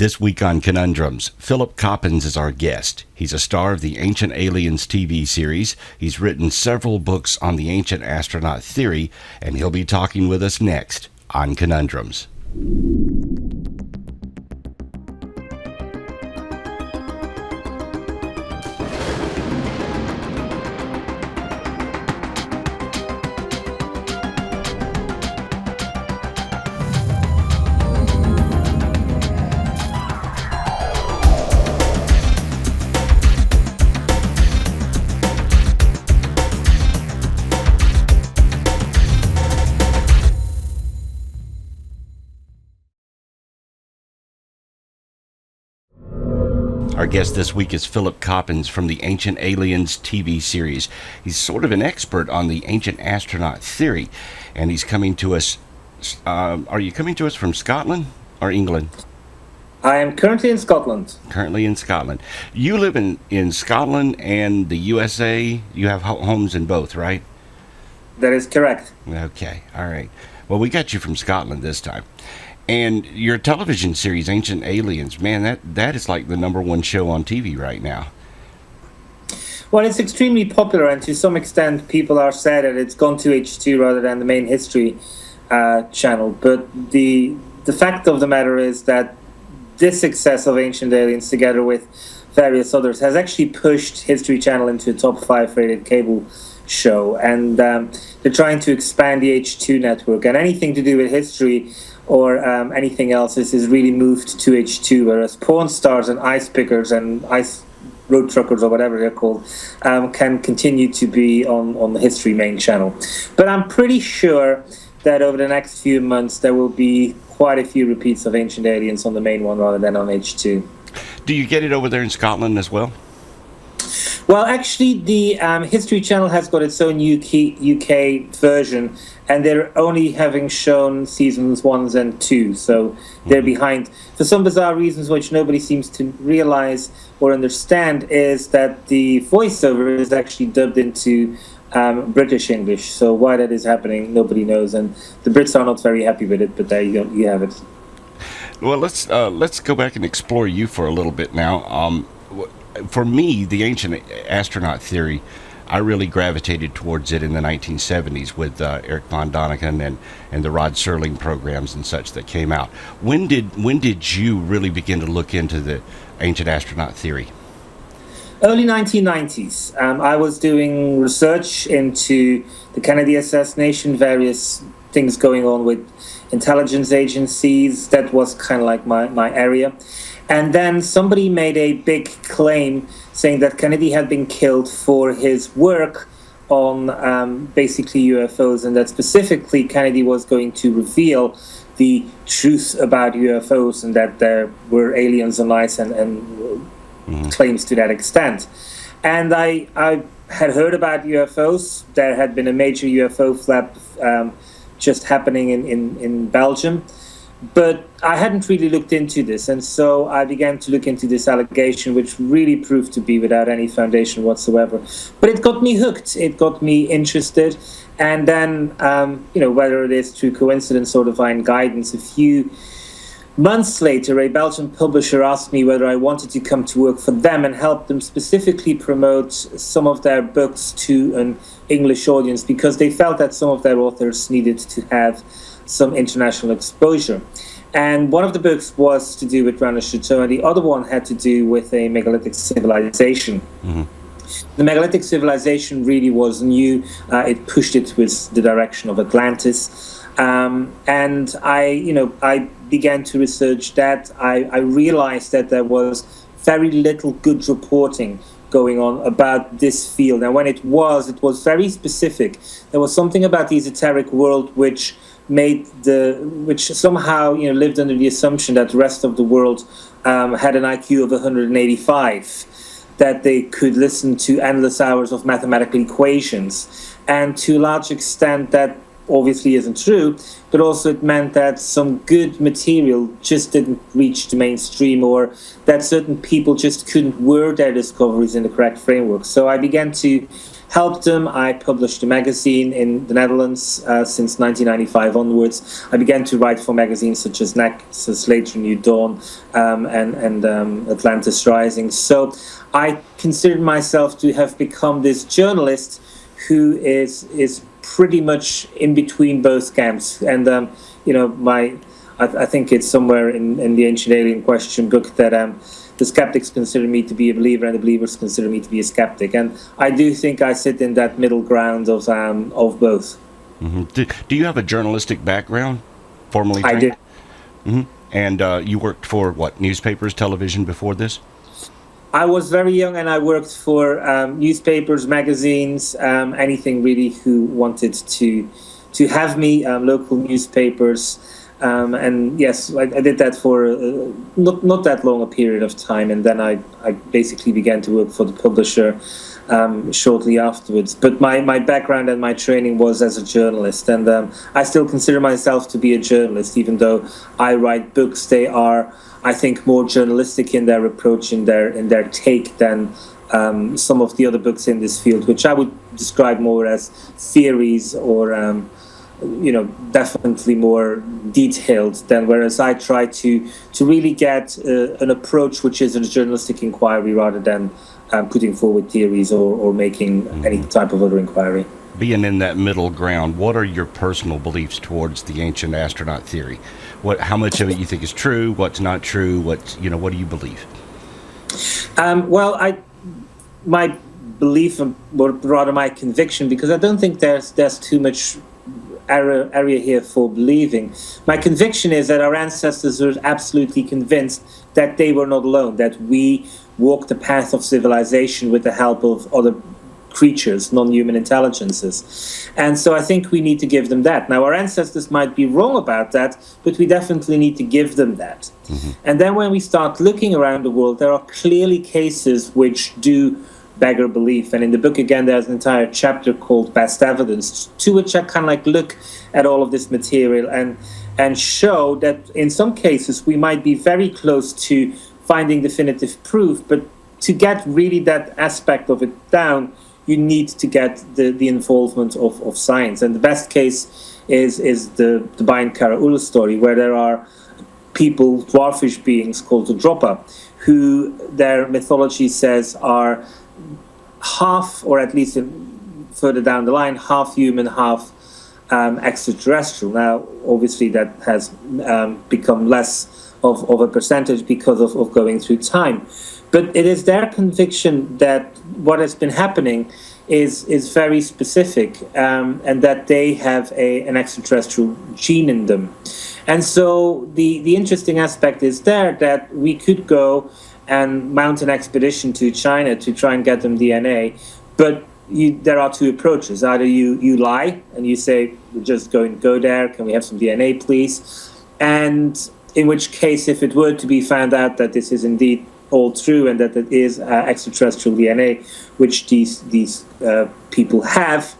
This week on Conundrums, Philip Coppens is our guest. He's a star of the Ancient Aliens TV series. He's written several books on the ancient astronaut theory, and he'll be talking with us next on Conundrums. Our guest this week is Philip Coppens from the Ancient Aliens TV series. He's sort of an expert on the ancient astronaut theory, and he's coming to us. Are you coming to us from Scotland or England? I am currently in Scotland. Currently in Scotland. You live in Scotland and the USA. You have homes in both, right? That is correct. Okay, all right. Well, we got you from Scotland this time. And your television series, Ancient Aliens, man, that is like the #1 show on TV right now. Well, it's extremely popular, and to some extent, people are sad that it's gone to H2 rather than the main History channel. But the fact of the matter is that this success of Ancient Aliens, together with various others, has actually pushed History Channel into a top 5 rated cable show. And they're trying to expand the H2 network, and anything to do with history or anything else is really moved to H2, whereas porn stars and ice pickers and ice road truckers or whatever they're called can continue to be on the History main channel. But I'm pretty sure that over the next few months there will be quite a few repeats of Ancient Aliens on the main one rather than on H2. Do you get it over there in Scotland as well? Well, actually, the History Channel has got its own UK version, and they're only having shown seasons 1 and 2, so they're behind. For some bizarre reasons which nobody seems to realize or understand is that the voiceover is actually dubbed into British English. So why that is happening, nobody knows, and the Brits are not very happy with it, but there you go, you have it. Well, let's go back and explore you for a little bit now. For me, the ancient astronaut theory, I really gravitated towards it in the 1970s with Eric von Däniken and the Rod Serling programs and such that came out. When did you really begin to look into the ancient astronaut theory? Early 1990s. I was doing research into the Kennedy assassination, various things going on with intelligence agencies. That was kind of like my area. And then somebody made a big claim saying that Kennedy had been killed for his work on basically UFOs, and that specifically Kennedy was going to reveal the truth about UFOs and that there were aliens on ice and claims to that extent. And I had heard about UFOs. There had been a major UFO flap just happening in Belgium. But I hadn't really looked into this, and so I began to look into this allegation, which really proved to be without any foundation whatsoever. But it got me hooked. It got me interested. And then, whether it is through coincidence or divine guidance, a few months later, a Belgian publisher asked me whether I wanted to come to work for them and help them specifically promote some of their books to an English audience, because they felt that some of their authors needed to have some international exposure. And one of the books was to do with Rana Chateau, and the other one had to do with a megalithic civilization. Mm-hmm. The megalithic civilization really was new. It pushed it with the direction of Atlantis. And I began to research that. I realized that there was very little good reporting going on about this field. And when it was very specific. There was something about the esoteric world which somehow lived under the assumption that the rest of the world had an IQ of 185, that they could listen to endless hours of mathematical equations, and to a large extent that obviously isn't true, but also it meant that some good material just didn't reach the mainstream, or that certain people just couldn't word their discoveries in the correct framework. So I began to help them. I published a magazine in the Netherlands since 1995 onwards. I began to write for magazines such as NEXUS, later New Dawn, and Atlantis Rising. So I considered myself to have become this journalist who is pretty much in between both camps. And I think it's somewhere in the Ancient Alien Question book that the skeptics consider me to be a believer and the believers consider me to be a skeptic. And I do think I sit in that middle ground of both. Mm-hmm. Do you have a journalistic background, formally trained? I do. Mm-hmm. And you worked for, what, newspapers, television before this? I was very young and I worked for newspapers, magazines, anything really who wanted to have me, local newspapers. And yes, I did that for not that long a period of time, and then I basically began to work for the publisher shortly afterwards. But my background and my training was as a journalist, and I still consider myself to be a journalist, even though I write books. They are, I think, more journalistic in their approach, in their take than some of the other books in this field, which I would describe more as theories or definitely more detailed than, whereas I try to really get an approach which is a journalistic inquiry rather than putting forward theories or making any type of other inquiry. Being in that middle ground, what are your personal beliefs towards the ancient astronaut theory? How much of it you think is true? What's not true? What do you believe? My belief, or rather my conviction, because I don't think there's too much area here for believing. My conviction is that our ancestors were absolutely convinced that they were not alone, that we walked the path of civilization with the help of other creatures, non-human intelligences. And so I think we need to give them that. Now, our ancestors might be wrong about that, but we definitely need to give them that. Mm-hmm. And then when we start looking around the world, there are clearly cases which do beggar belief. And in the book, again, there's an entire chapter called Best Evidence, to which I kind of look at all of this material and show that in some cases we might be very close to finding definitive proof, but to get really that aspect of it down, you need to get the involvement of science. And the best case is the Bayan Karaul story, where there are people, dwarfish beings called the Dropa, who their mythology says are half, or at least further down the line, half human, half extraterrestrial. Now, obviously, that has become less of a percentage because of going through time. But it is their conviction that what has been happening is very specific, and that they have an extraterrestrial gene in them. And so the interesting aspect is there that we could go and mount an expedition to China to try and get them DNA, but there are two approaches. Either you lie and you say, we're just going to go there, can we have some DNA, please? And in which case, if it were to be found out that this is indeed all true and that it is extraterrestrial DNA, which these people have,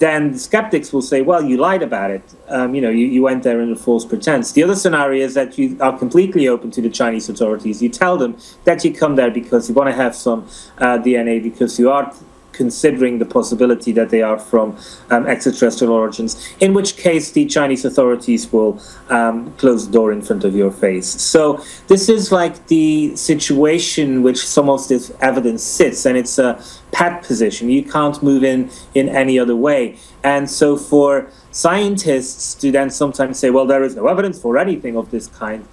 then the skeptics will say, well, you lied about it. You went there under false pretense. The other scenario is that you are completely open to the Chinese authorities. You tell them that you come there because you want to have some DNA, because you are considering the possibility that they are from extraterrestrial origins, in which case the Chinese authorities will close the door in front of your face. So this is like the situation which some of this evidence sits, and it's a pat position. You can't move in any other way. And so for scientists to then sometimes say, well, there is no evidence for anything of this kind,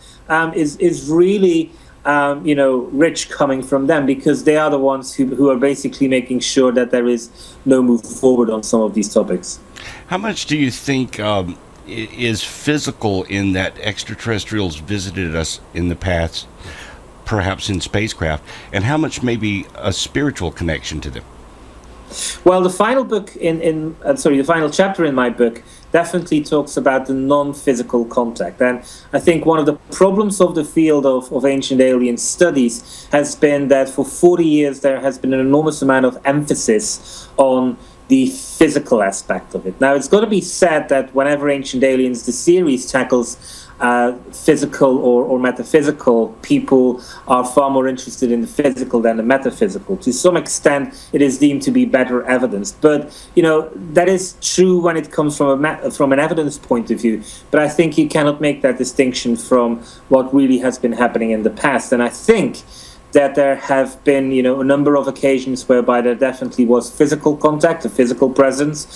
is really rich coming from them, because they are the ones who are basically making sure that there is no move forward on some of these topics. How much do you think is physical in that extraterrestrials visited us in the past, perhaps in spacecraft, and how much may be a spiritual connection to them? Well, the final book the final chapter in my book definitely talks about the non-physical contact. And I think one of the problems of the field of ancient alien studies has been that for 40 years there has been an enormous amount of emphasis on the physical aspect of it. Now, it's got to be said that whenever Ancient Aliens, the series, tackles physical or metaphysical, people are far more interested in the physical than the metaphysical. To some extent, it is deemed to be better evidence. But, that is true when it comes from an evidence point of view. But I think you cannot make that distinction from what really has been happening in the past. And I think that there have been, a number of occasions whereby there definitely was physical contact, a physical presence,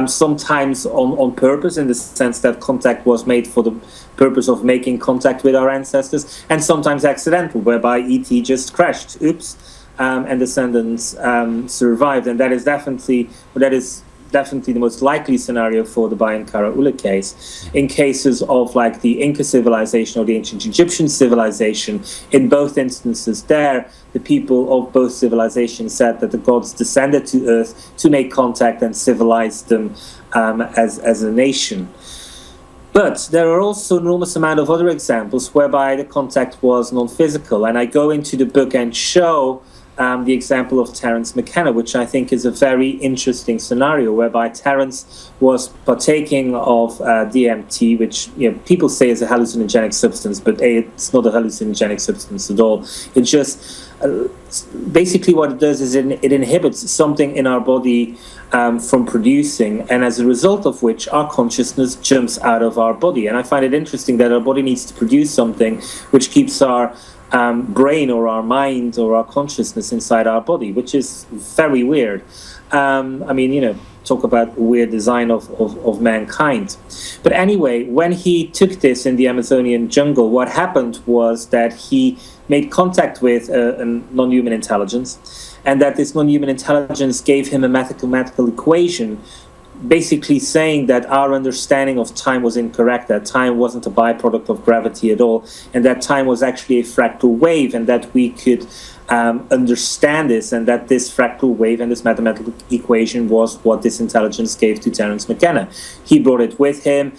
sometimes on purpose, in the sense that contact was made for the purpose of making contact with our ancestors, and sometimes accidental, whereby ET just crashed, and descendants survived. And that is definitely the most likely scenario for the Bayan Kara-Ula case. In cases of like the Inca civilization or the ancient Egyptian civilization, in both instances there, the people of both civilizations said that the gods descended to Earth to make contact and civilize them as a nation. But there are also an enormous amount of other examples whereby the contact was non-physical. And I go into the book and show the example of Terence McKenna, which I think is a very interesting scenario, whereby Terence was partaking of DMT, which people say is a hallucinogenic substance, but it's not a hallucinogenic substance at all. It just basically what it does is it inhibits something in our body from producing, and as a result of which our consciousness jumps out of our body. And I find it interesting that our body needs to produce something which keeps our brain or our mind or our consciousness inside our body, which is very weird. Talk about weird design of mankind. But anyway, when he took this in the Amazonian jungle, what happened was that he made contact with a non-human intelligence, and that this non-human intelligence gave him a mathematical equation basically saying that our understanding of time was incorrect, that time wasn't a byproduct of gravity at all, and that time was actually a fractal wave, and that we could understand this, and that this fractal wave and this mathematical equation was what this intelligence gave to Terence McKenna. He brought it with him.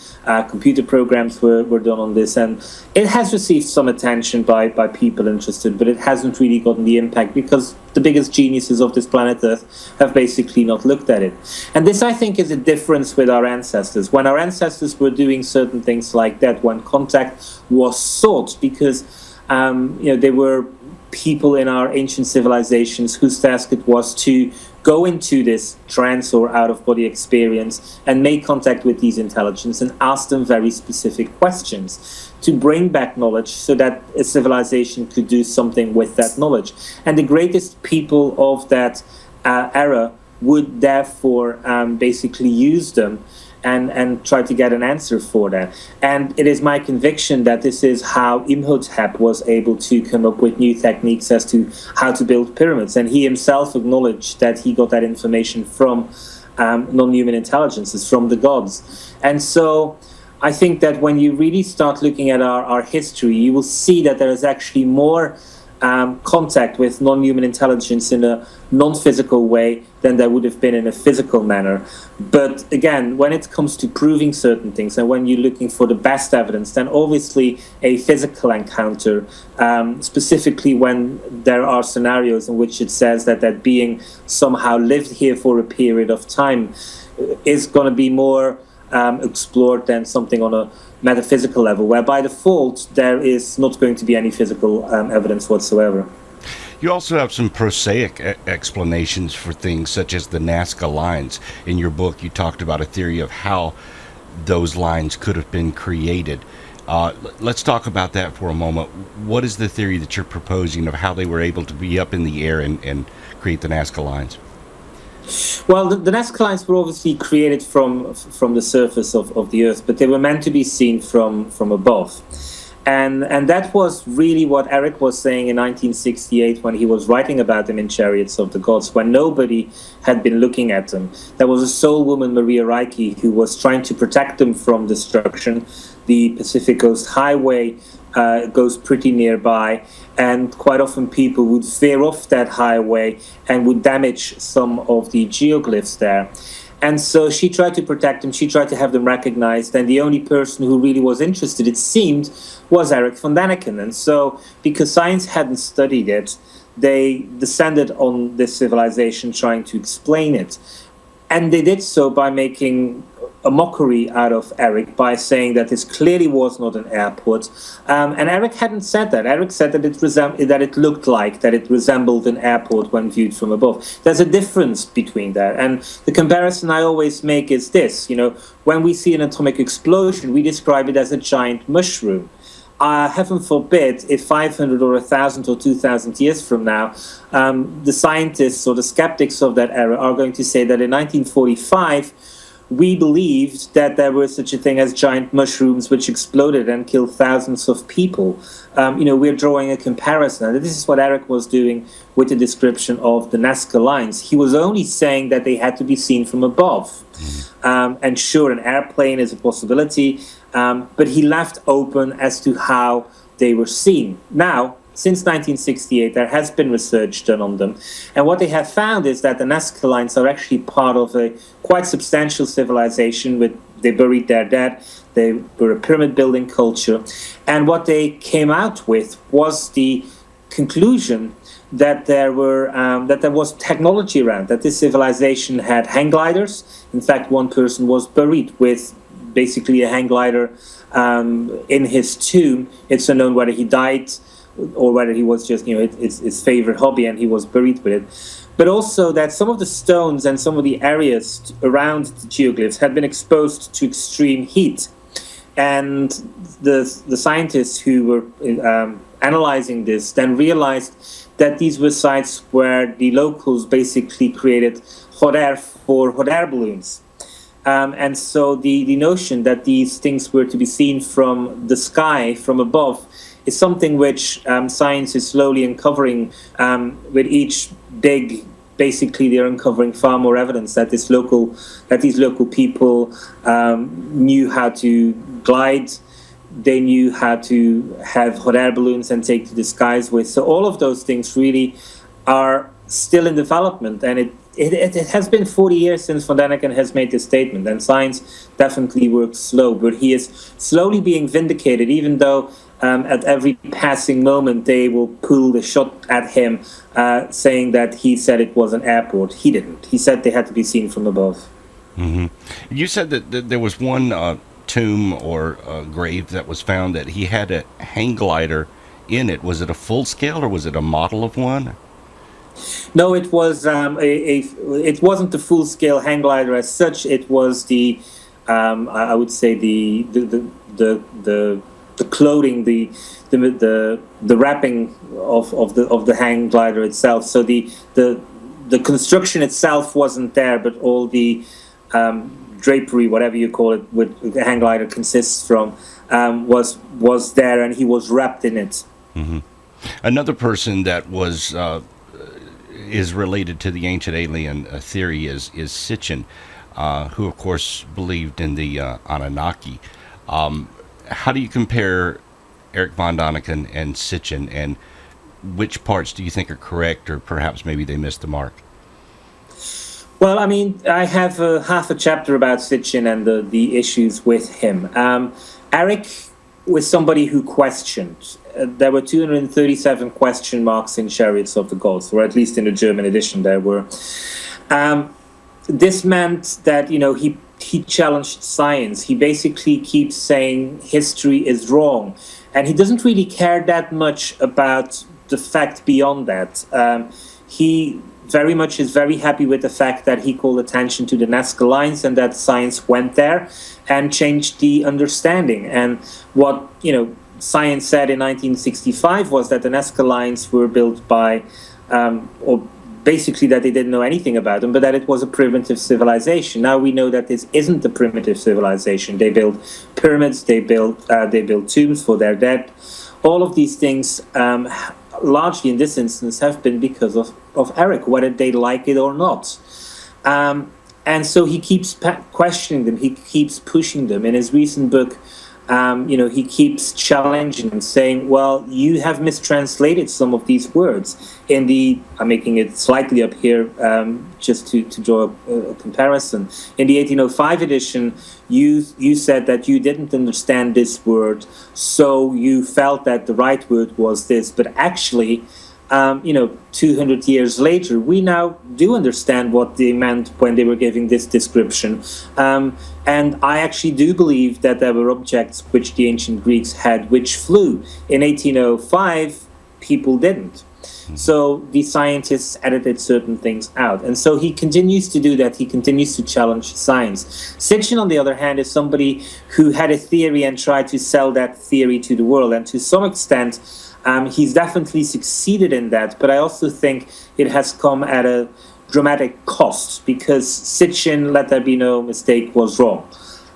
Computer programs were done on this, and it has received some attention by people interested, but it hasn't really gotten the impact because the biggest geniuses of this planet Earth have basically not looked at it. And this, I think, is a difference with our ancestors. When our ancestors were doing certain things like that, when contact was sought, because they were people in our ancient civilizations whose task it was to go into this trance or out-of-body experience and make contact with these intelligences and ask them very specific questions to bring back knowledge so that a civilization could do something with that knowledge. And the greatest people of that era would therefore basically use them and try to get an answer for that. And it is my conviction that this is how Imhotep was able to come up with new techniques as to how to build pyramids. And he himself acknowledged that he got that information from non-human intelligences, from the gods. And so I think that when you really start looking at our history, you will see that there is actually more contact with non-human intelligence in a non-physical way than there would have been in a physical manner. But again, when it comes to proving certain things and when you're looking for the best evidence, then obviously a physical encounter, specifically when there are scenarios in which it says that that being somehow lived here for a period of time, is going to be more explored than something on a metaphysical level, where by default there is not going to be any physical evidence whatsoever. You also have some prosaic explanations for things such as the Nazca lines. In your book, you talked about a theory of how those lines could have been created. Let's talk about that for a moment. What is the theory that you're proposing of how they were able to be up in the air and create the Nazca lines? Well, the Nazca lines were obviously created from the surface of the Earth, but they were meant to be seen from above. And that was really what Eric was saying in 1968 when he was writing about them in Chariots of the Gods, when nobody had been looking at them. There was a soul woman, Maria Reiki, who was trying to protect them from destruction. The Pacific Coast Highway goes pretty nearby, and quite often people would veer off that highway and would damage some of the geoglyphs there. And so she tried to protect them, she tried to have them recognized, and the only person who really was interested, it seemed, was Eric von Däniken. And so, because science hadn't studied it, they descended on this civilization trying to explain it. And they did so by making a mockery out of Eric by saying that this clearly was not an airport. And Eric hadn't said that. Eric said that it looked like, that it resembled an airport when viewed from above. There's a difference between that. And the comparison I always make is this, when we see an atomic explosion, we describe it as a giant mushroom. Heaven forbid, if 500 or 1,000 or 2,000 years from now, the scientists or the skeptics of that era are going to say that in 1945, we believed that there was such a thing as giant mushrooms which exploded and killed thousands of people. We're drawing a comparison. And this is what Eric was doing with the description of the Nazca lines. He was only saying that they had to be seen from above. And sure, an airplane is a possibility, but he left open as to how they were seen. Now, since 1968, there has been research done on them. And what they have found is that the Nazca lines are actually part of a quite substantial civilization. They buried their dead. They were a pyramid-building culture. And what they came out with was the conclusion that there was technology around, that this civilization had hang gliders. In fact, one person was buried with basically a hang glider in his tomb. It's unknown whether he died or whether he was just, his favorite hobby and he was buried with it. But also that some of the stones and some of the areas around the geoglyphs had been exposed to extreme heat. And the scientists who were analyzing this then realized that these were sites where the locals basically created hot air for hot air balloons. And so the notion that these things were to be seen from the sky, from above, is something which science is slowly uncovering. With each dig, basically they're uncovering far more evidence that these local people knew how to glide. They knew how to have hot air balloons and take to the skies with. So all of those things really are still in development, and it has been 40 years since von Däniken has made this statement, and science definitely works slow, but he is slowly being vindicated, even though at every passing moment they will pull the shot at him, saying that he said it was an airport. He didn't. He said they had to be seen from above. Mm-hmm. You said that there was one tomb or grave that was found that he had a hang glider in it. Was it a full scale or was it a model of one? No, it was it wasn't the full scale hang glider as such. It was the I would say the clothing, the wrapping of the hang glider itself. So the construction itself wasn't there, but all the drapery, whatever you call it, with the hang glider consists from, was there, and he was wrapped in it. Mm-hmm. Another person that was is related to the ancient alien theory is Sitchin, who of course believed in the Anunnaki. How do you compare Eric von Däniken and Sitchin, and which parts do you think are correct, or perhaps maybe they missed the mark? Well, I mean, I have half a chapter about Sitchin and the issues with him. Eric was somebody who questioned. There were 237 question marks in Chariots of the Gods, or at least in the German edition there were. This meant that, he challenged science. He basically keeps saying history is wrong. And he doesn't really care that much about the fact beyond that. He very much is very happy with the fact that he called attention to the Nazca lines and that science went there and changed the understanding. And what, science said in 1965 was that the Nazca lines were built by, or basically that they didn't know anything about them, but that it was a primitive civilization. Now we know that this isn't a primitive civilization. They built pyramids, they built tombs for their dead. All of these things, largely in this instance, have been because of Eric, whether they like it or not. And so he keeps questioning them, he keeps pushing them. In his recent book, he keeps challenging them, saying, well, you have mistranslated some of these words. I'm making it slightly up here just to draw a comparison. In the 1805 edition, you said that you didn't understand this word, so you felt that the right word was this. But actually, 200 years later, we now do understand what they meant when they were giving this description. And I actually do believe that there were objects which the ancient Greeks had which flew. In 1805, people didn't. So the scientists edited certain things out. And so he continues to do that. He continues to challenge science. Sitchin, on the other hand, is somebody who had a theory and tried to sell that theory to the world. And to some extent, he's definitely succeeded in that. But I also think it has come at a dramatic cost, because Sitchin, let there be no mistake, was wrong.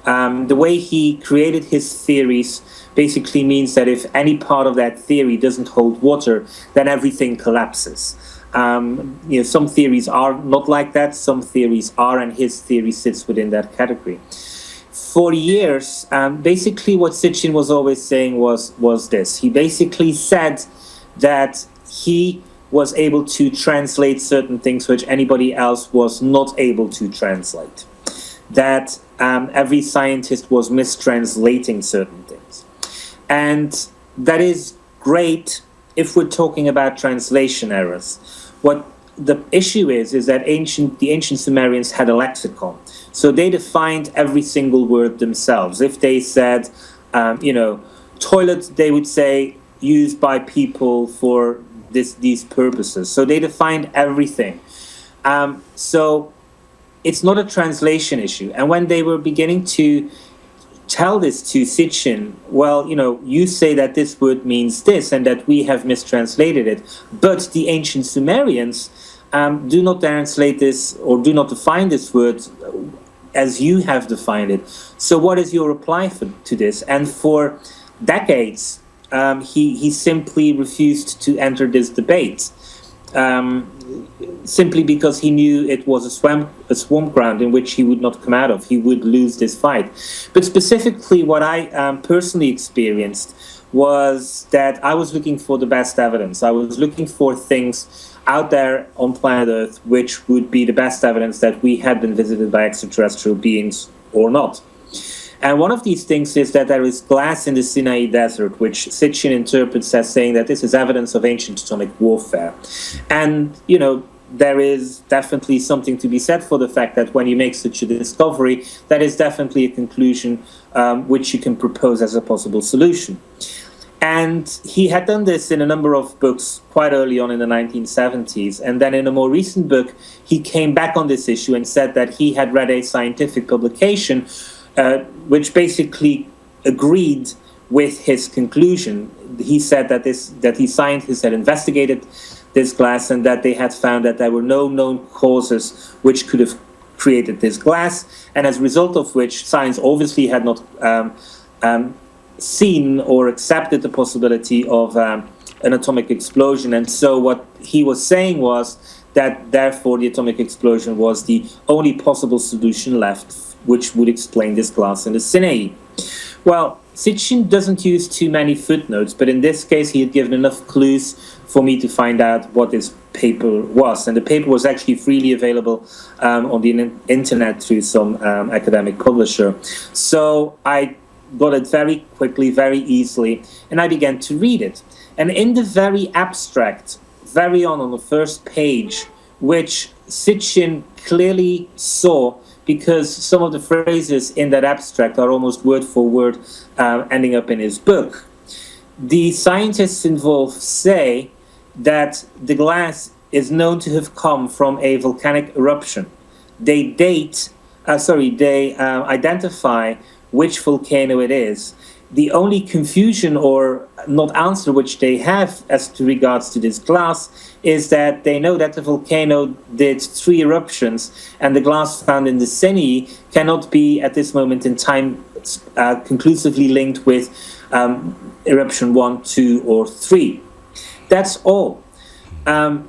The way he created his theories basically means that if any part of that theory doesn't hold water, then everything collapses. Some theories are not like that, some theories are, and his theory sits within that category. For years, basically what Sitchin was always saying was this. He basically said that he was able to translate certain things which anybody else was not able to translate. That every scientist was mistranslating certain things. And that is great if we're talking about translation errors. What the issue is that the ancient Sumerians had a lexicon. So they defined every single word themselves. If they said, toilet, they would say used by people for these purposes. So they defined everything. So it's not a translation issue. And when they were beginning to tell this to Sitchin, well, you say that this word means this and that we have mistranslated it, but the ancient Sumerians do not translate this or do not define this word as you have defined it. So what is your reply to this? And for decades, he simply refused to enter this debate. Simply because he knew it was a swamp ground in which he would not come out of. He would lose this fight. But specifically, what I personally experienced was that I was looking for the best evidence. I was looking for things out there on planet Earth which would be the best evidence that we had been visited by extraterrestrial beings or not. And one of these things is that there is glass in the Sinai Desert, which Sitchin interprets as saying that this is evidence of ancient atomic warfare. And, there is definitely something to be said for the fact that when you make such a discovery, that is definitely a conclusion which you can propose as a possible solution. And he had done this in a number of books quite early on in the 1970s. And then in a more recent book, he came back on this issue and said that he had read a scientific publication which basically agreed with his conclusion. He said that these scientists had investigated this glass and that they had found that there were no known causes which could have created this glass, and as a result of which science obviously had not seen or accepted the possibility of an atomic explosion. And so what he was saying was that therefore the atomic explosion was the only possible solution left which would explain this glass in the Sinai. Well, Sitchin doesn't use too many footnotes, but in this case he had given enough clues for me to find out what this paper was. And the paper was actually freely available on the internet through some academic publisher. So I got it very quickly, very easily, and I began to read it. And in the very abstract, very on the first page, which Sitchin clearly saw, because some of the phrases in that abstract are almost word for word ending up in his book. The scientists involved say that the glass is known to have come from a volcanic eruption. They identify which volcano it is. The only confusion or not answer which they have as to regards to this glass is that they know that the volcano did 3 eruptions, and the glass found in the Sinai cannot be at this moment in time conclusively linked with eruption 1, 2, or 3. That's all. And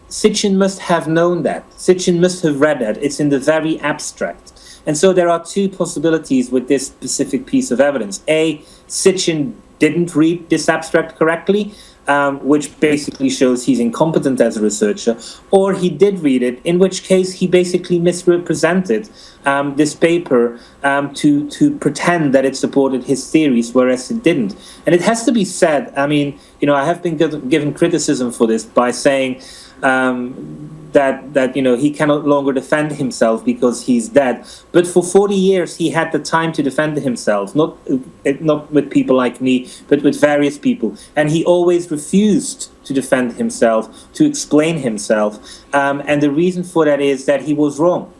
Sitchin must have known that. Sitchin must have read that. It's in the very abstract. And so there are 2 possibilities with this specific piece of evidence. A, Sitchin didn't read this abstract correctly, which basically shows he's incompetent as a researcher, or he did read it, in which case he basically misrepresented this paper to pretend that it supported his theories, whereas it didn't. And it has to be said, I have been given criticism for this by saying that he can no longer defend himself because he's dead. But for 40 years, he had the time to defend himself, not with people like me, but with various people. And he always refused to defend himself, to explain himself. And the reason for that is that he was wrong.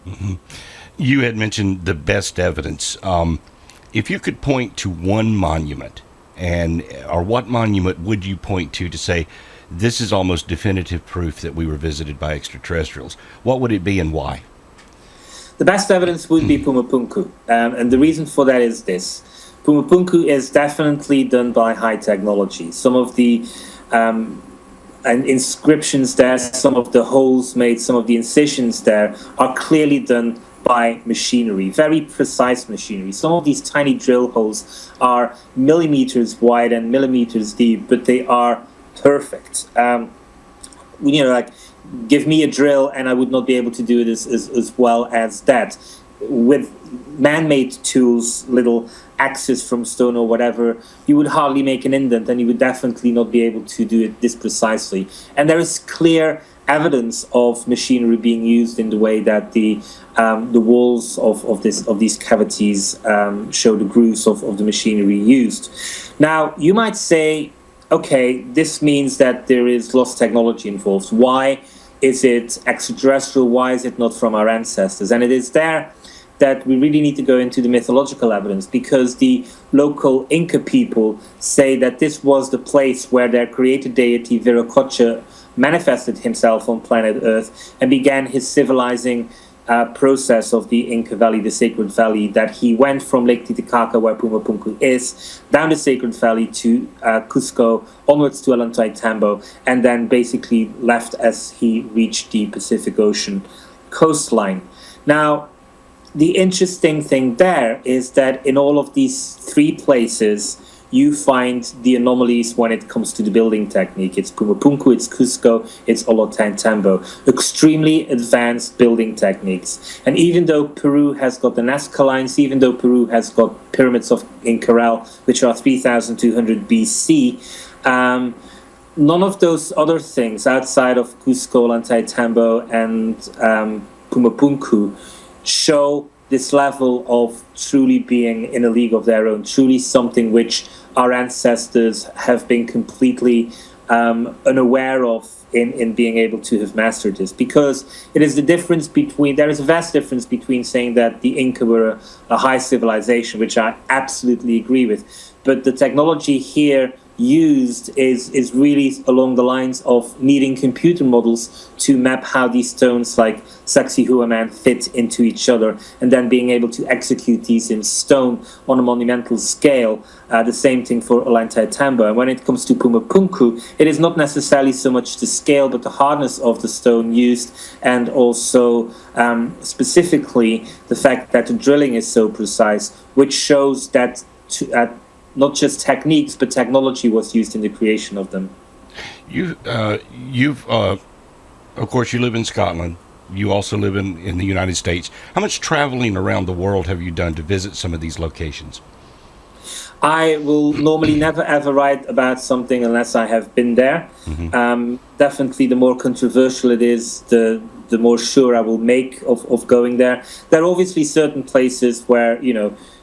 Mm-hmm. You had mentioned the best evidence. If you could point to one monument, or what monument would you point to say, this is almost definitive proof that we were visited by extraterrestrials? What would it be and why? The best evidence would be Pumapunku. And the reason for that is this. Pumapunku is definitely done by high technology. Some of the inscriptions there, some of the holes made, some of the incisions there are clearly done by machinery, very precise machinery. Some of these tiny drill holes are millimeters wide and millimeters deep, but they are perfect. Give me a drill and I would not be able to do it as well as that. With man-made tools, little axes from stone or whatever, you would hardly make an indent, and you would definitely not be able to do it this precisely. And there is clear evidence of machinery being used in the way that the walls of these cavities show the grooves of the machinery used. Now, you might say, okay, this means that there is lost technology involved. Why is it extraterrestrial? Why is it not from our ancestors? And it is there that we really need to go into the mythological evidence, because the local Inca people say that this was the place where their creator deity Viracocha manifested himself on planet Earth and began his civilizing process of the Inca Valley, the Sacred Valley, that he went from Lake Titicaca, where Pumapunku is, down the Sacred Valley to Cusco, onwards to Ollantaytambo, and then basically left as he reached the Pacific Ocean coastline. Now, the interesting thing there is that in all of these three places, you find the anomalies when it comes to the building technique. It's Pumapunku, it's Cusco, it's Ollantaytambo. Extremely advanced building techniques. And even though Peru has got the Nazca lines, even though Peru has got pyramids in Grail, which are 3,200 BC, none of those other things outside of Cusco, Ollantaytambo, and Pumapunku show this level of truly being in a league of their own, truly something which our ancestors have been completely unaware of in being able to have mastered this. Because it is there is a vast difference between saying that the Inca were a high civilization, which I absolutely agree with, but the technology here used is really along the lines of needing computer models to map how these stones like Sacsayhuaman fit into each other, and then being able to execute these in stone on a monumental scale. The same thing for Ollantaytambo. And when it comes to Pumapunku, it is not necessarily so much the scale, but the hardness of the stone used, and also specifically the fact that the drilling is so precise, which shows that not just techniques, but technology was used in the creation of them. Of course, you live in Scotland. You also live in the United States. How much traveling around the world have you done to visit some of these locations? I will normally never ever write about something unless I have been there. Mm-hmm. Definitely, the more controversial it is, the more sure I will make of going there. There are obviously certain places where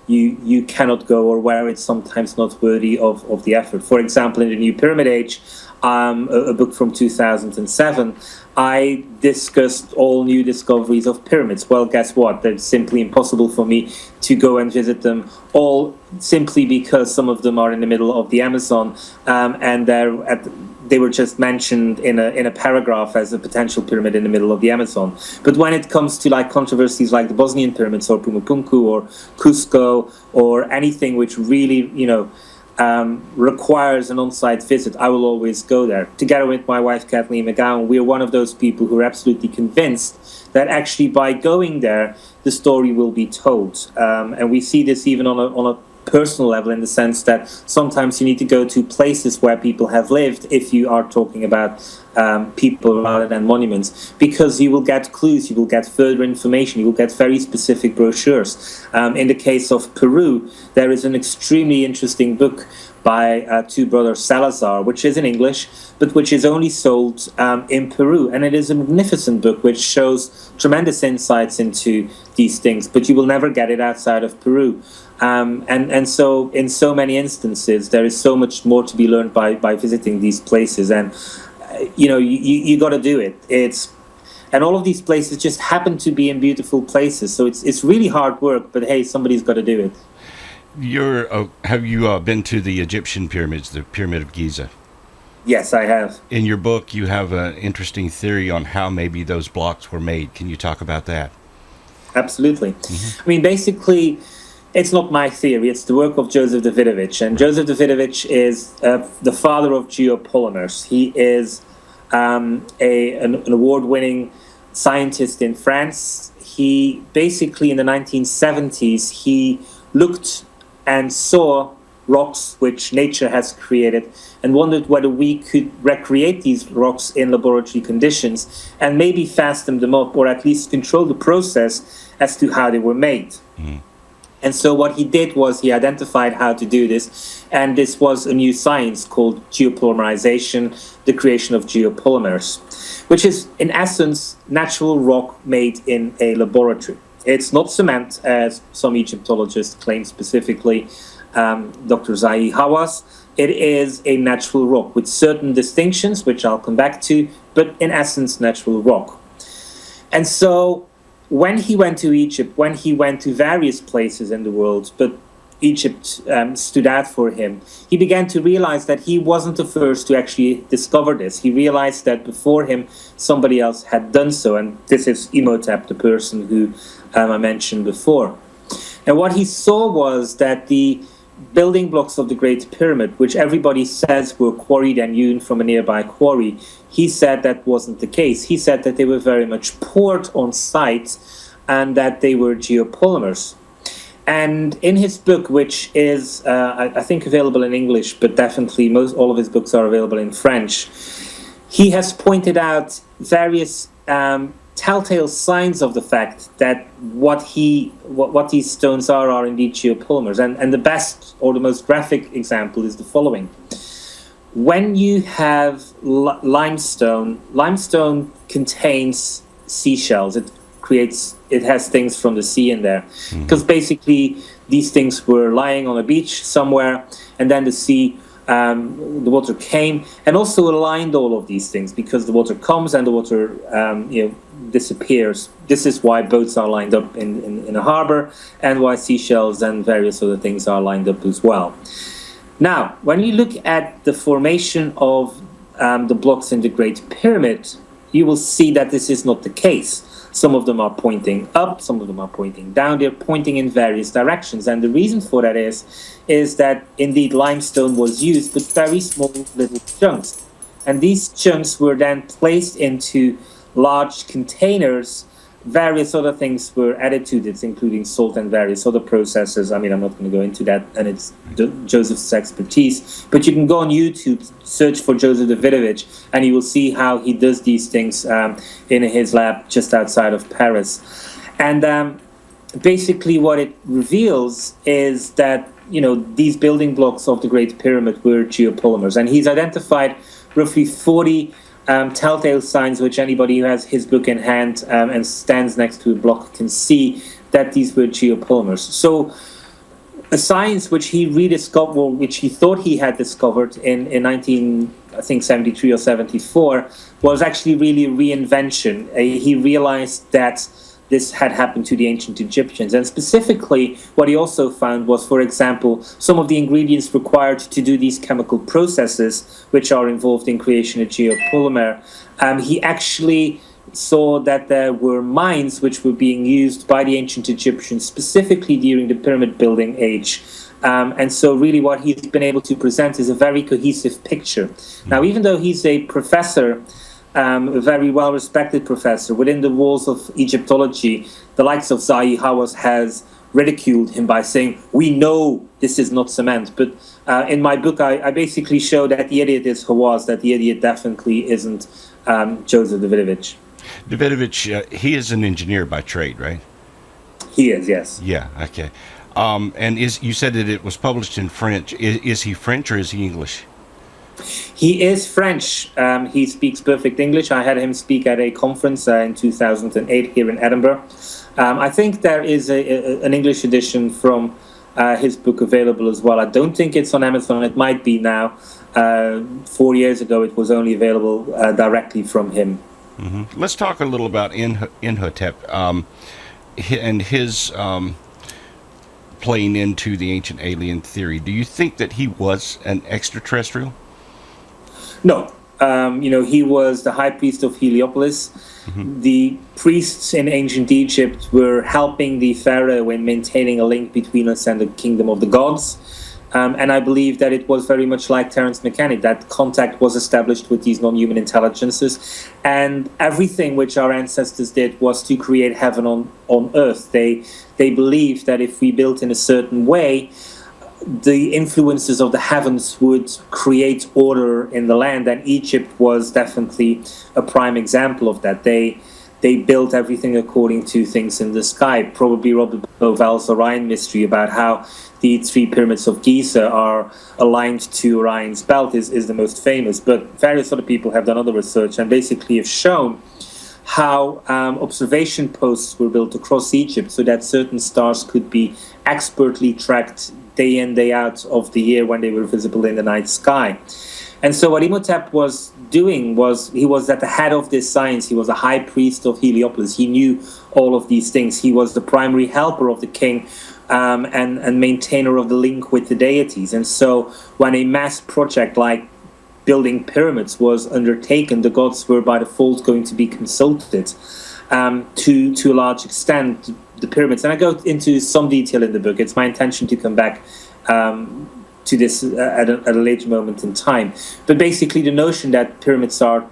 you cannot go, or where it's sometimes not worthy of the effort. For example, in the New Pyramid Age, a book from 2007, I discussed all new discoveries of pyramids. Well, guess what? It's simply impossible for me to go and visit them all, simply because some of them are in the middle of the Amazon, and they were just mentioned in a paragraph as a potential pyramid in the middle of the Amazon. But when it comes to controversies like the Bosnian pyramids or Pumapunku or Cusco or anything which really requires an on-site visit, I will always go there. Together with my wife Kathleen McGowan, we are one of those people who are absolutely convinced that actually by going there, the story will be told. And we see this even on a personal level, in the sense that sometimes you need to go to places where people have lived if you are talking about people rather than monuments, because you will get clues, you will get further information, you will get very specific brochures. In the case of Peru, there is an extremely interesting book by two brothers Salazar, which is in English, but which is only sold in Peru. And it is a magnificent book which shows tremendous insights into these things, but you will never get it outside of Peru. And so in so many instances, there is so much more to be learned by visiting these places. And, you got to do it. And all of these places just happen to be in beautiful places. So it's really hard work, but hey, somebody's got to do it. Have you been to the Egyptian pyramids, the Pyramid of Giza? Yes, I have. In your book, you have an interesting theory on how maybe those blocks were made. Can you talk about that? Absolutely. Mm-hmm. I mean, basically, it's not my theory. It's the work of Joseph Davidovich. And Joseph Davidovich is the father of geopolymers. He is an award-winning scientist in France. He basically, in the 1970s, he looked and saw rocks which nature has created and wondered whether we could recreate these rocks in laboratory conditions and maybe fasten them up, or at least control the process as to how they were made. Mm. And so what he did was he identified how to do this, and this was a new science called geopolymerization, the creation of geopolymers, which is in essence natural rock made in a laboratory. It's not cement, as some Egyptologists claim specifically, Dr. Zahi Hawass. It is a natural rock with certain distinctions, which I'll come back to, but in essence, natural rock. And so when he went to Egypt, when he went to various places in the world, but Egypt stood out for him, he began to realize that he wasn't the first to actually discover this. He realized that before him, somebody else had done so, and this is Imhotep, the person who I mentioned before. And what he saw was that the building blocks of the Great Pyramid, which everybody says were quarried and hewn from a nearby quarry, he said that wasn't the case. He said that they were very much poured on site and that they were geopolymers. And in his book, which is, I think, available in English, but definitely all of his books are available in French, he has pointed out various telltale signs of the fact that what these stones are indeed geopolymers. And the best or the most graphic example is the following. When you have limestone contains seashells. It has things from the sea in there. Because basically these things were lying on a beach somewhere, and then the sea, the water came and also aligned all of these things, because the water comes and the water disappears. This is why boats are lined up in a harbor, and why seashells and various other things are lined up as well. Now, when you look at the formation of the blocks in the Great Pyramid, you will see that this is not the case. Some of them are pointing up, some of them are pointing down. They're pointing in various directions. And the reason for that is that indeed limestone was used, but very small little chunks. And these chunks were then placed into large containers. Various other things were added to this, including salt and various other processes. I mean, I'm not going to go into that, and it's Joseph's expertise. But you can go on YouTube, search for Joseph Davidovich, and you will see how he does these things in his lab just outside of Paris. And basically what it reveals is that, these building blocks of the Great Pyramid were geopolymers. And he's identified roughly 40 telltale signs, which anybody who has his book in hand and stands next to a block can see that these were geopolymers. So a science which he rediscovered, or which he thought he had discovered in 1973 or 74, was actually really a reinvention. He realized that this had happened to the ancient Egyptians. And specifically, what he also found was, for example, some of the ingredients required to do these chemical processes, which are involved in creation of geopolymer. He actually saw that there were mines which were being used by the ancient Egyptians, specifically during the pyramid building age. And so really what he's been able to present is a very cohesive picture. Now, even though he's a professor, a very well-respected professor within the walls of Egyptology, the likes of Zahi Hawass has ridiculed him by saying, we know this is not cement. But in my book, I basically show that the idiot is Hawass, that the idiot definitely isn't Joseph Davidovich. Davidovich, he is an engineer by trade, right? He is, yes. Yeah, okay. And you said that it was published in French. Is he French or is he English? He is French. He speaks perfect English. I had him speak at a conference in 2008 here in Edinburgh. I think there is an English edition from his book available as well. I don't think it's on Amazon. It might be now. 4 years ago, it was only available directly from him. Mm-hmm. Let's talk a little about Imhotep and his playing into the ancient alien theory. Do you think that he was an extraterrestrial? No. He was the high priest of Heliopolis. Mm-hmm. The priests in ancient Egypt were helping the pharaoh in maintaining a link between us and the kingdom of the gods. And I believe that it was very much like Terence McKenna, that contact was established with these non-human intelligences. And everything which our ancestors did was to create heaven on earth. They believed that if we built in a certain way, the influences of the heavens would create order in the land. And Egypt was definitely a prime example of that. They built everything according to things in the sky. Probably Robert Bovell's Orion mystery about how the 3 pyramids of Giza are aligned to Orion's belt is the most famous. But various other people have done other research and basically have shown how observation posts were built across Egypt so that certain stars could be expertly tracked day in, day out of the year when they were visible in the night sky. And so what Imhotep was doing was he was at the head of this science. He was a high priest of Heliopolis. He knew all of these things. He was the primary helper of the king and maintainer of the link with the deities. And so when a mass project like building pyramids was undertaken, the gods were by default going to be consulted to a large extent. The pyramids, and I go into some detail in the book. It's my intention to come back to this at a later moment in time. But basically the notion that pyramids are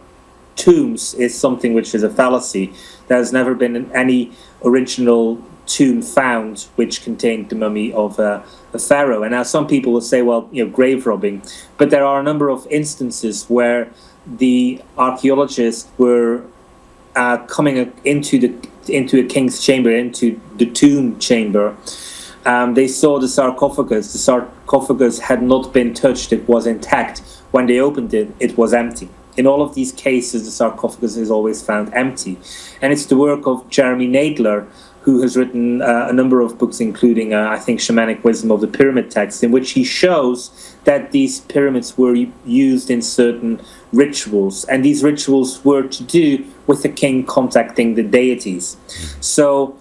tombs is something which is a fallacy. There has never been any original tomb found which contained the mummy of a pharaoh. And now some people will say, well, grave robbing. But there are a number of instances where the archaeologists were coming into a king's chamber, into the tomb chamber. They saw the sarcophagus. The sarcophagus had not been touched. It was intact. When they opened it, it was empty. In all of these cases, the sarcophagus is always found empty. And it's the work of Jeremy Nadler, who has written a number of books, including, I think, Shamanic Wisdom of the Pyramid Text, in which he shows that these pyramids were used in certain rituals. And these rituals were to do with the king contacting the deities. So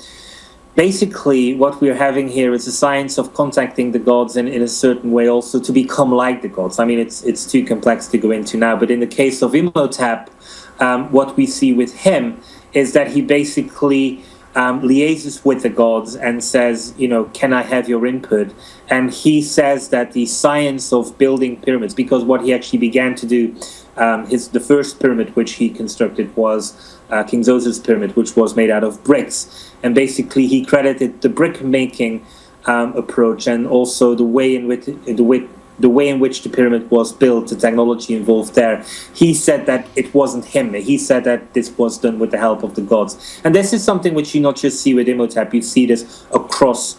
basically what we're having here is a science of contacting the gods in a certain way also to become like the gods. I mean, it's too complex to go into now, but in the case of Imhotep, what we see with him is that he basically liaises with the gods and says, can I have your input? And he says that the science of building pyramids, because what he actually began to do, the first pyramid which he constructed was King Zoser's pyramid, which was made out of bricks. And basically he credited the brick making approach and also the way in which the pyramid was built, the technology involved there. He said that it wasn't him. He said that this was done with the help of the gods. And this is something which you not just see with Imhotep, you see this across